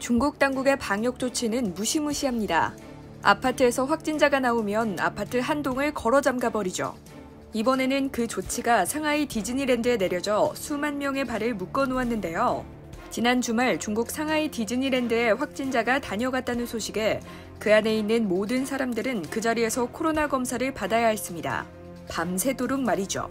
중국 당국의 방역 조치는 무시무시합니다. 아파트에서 확진자가 나오면 아파트 한 동을 걸어 잠가버리죠. 이번에는 그 조치가 상하이 디즈니랜드에 내려져 수만 명의 발을 묶어놓았는데요. 지난 주말 중국 상하이 디즈니랜드에 확진자가 다녀갔다는 소식에 그 안에 있는 모든 사람들은 그 자리에서 코로나 검사를 받아야 했습니다. 밤새도록 말이죠.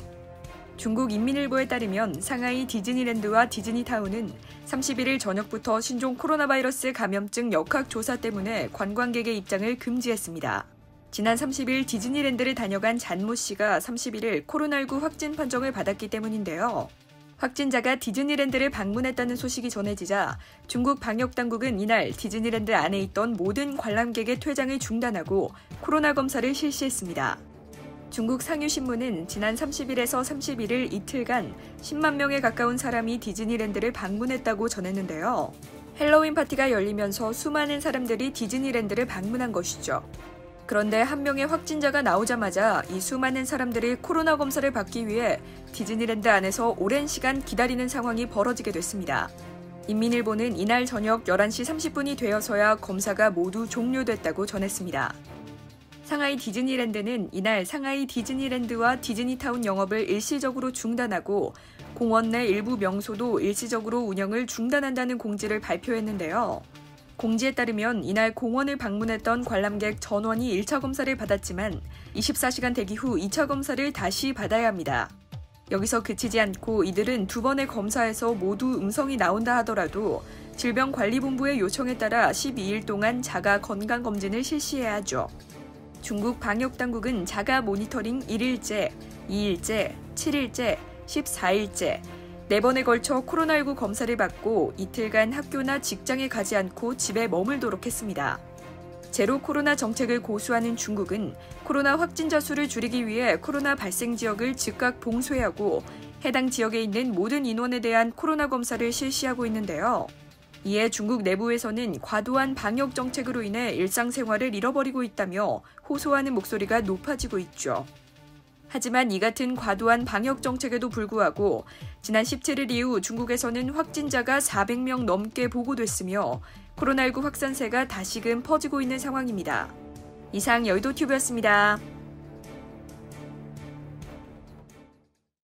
중국 인민일보에 따르면 상하이 디즈니랜드와 디즈니타운은 31일 저녁부터 신종 코로나 바이러스 감염증 역학조사 때문에 관광객의 입장을 금지했습니다. 지난 30일 디즈니랜드를 다녀간 잔모 씨가 31일 코로나19 확진 판정을 받았기 때문인데요. 확진자가 디즈니랜드를 방문했다는 소식이 전해지자 중국 방역당국은 이날 디즈니랜드 안에 있던 모든 관람객의 퇴장을 중단하고 코로나 검사를 실시했습니다. 중국 상유신문은 지난 30일에서 31일 이틀간 10만 명에 가까운 사람이 디즈니랜드를 방문했다고 전했는데요. 헬로윈 파티가 열리면서 수많은 사람들이 디즈니랜드를 방문한 것이죠. 그런데 한 명의 확진자가 나오자마자 이 수많은 사람들이 코로나 검사를 받기 위해 디즈니랜드 안에서 오랜 시간 기다리는 상황이 벌어지게 됐습니다. 인민일보는 이날 저녁 11시 30분이 되어서야 검사가 모두 종료됐다고 전했습니다. 상하이 디즈니랜드는 이날 상하이 디즈니랜드와 디즈니타운 영업을 일시적으로 중단하고 공원 내 일부 명소도 일시적으로 운영을 중단한다는 공지를 발표했는데요. 공지에 따르면 이날 공원을 방문했던 관람객 전원이 1차 검사를 받았지만 24시간 대기 후 2차 검사를 다시 받아야 합니다. 여기서 그치지 않고 이들은 두 번의 검사에서 모두 음성이 나온다 하더라도 질병관리본부의 요청에 따라 12일 동안 자가 건강검진을 실시해야 하죠. 중국 방역당국은 자가 모니터링 1일째, 2일째, 7일째, 14일째, 4번에 걸쳐 코로나19 검사를 받고 이틀간 학교나 직장에 가지 않고 집에 머물도록 했습니다. 제로 코로나 정책을 고수하는 중국은 코로나 확진자 수를 줄이기 위해 코로나 발생 지역을 즉각 봉쇄하고 해당 지역에 있는 모든 인원에 대한 코로나 검사를 실시하고 있는데요. 이에 중국 내부에서는 과도한 방역 정책으로 인해 일상생활을 잃어버리고 있다며 호소하는 목소리가 높아지고 있죠. 하지만 이 같은 과도한 방역 정책에도 불구하고 지난 17일 이후 중국에서는 확진자가 400명 넘게 보고됐으며 코로나19 확산세가 다시금 퍼지고 있는 상황입니다. 이상 여의도튜브였습니다.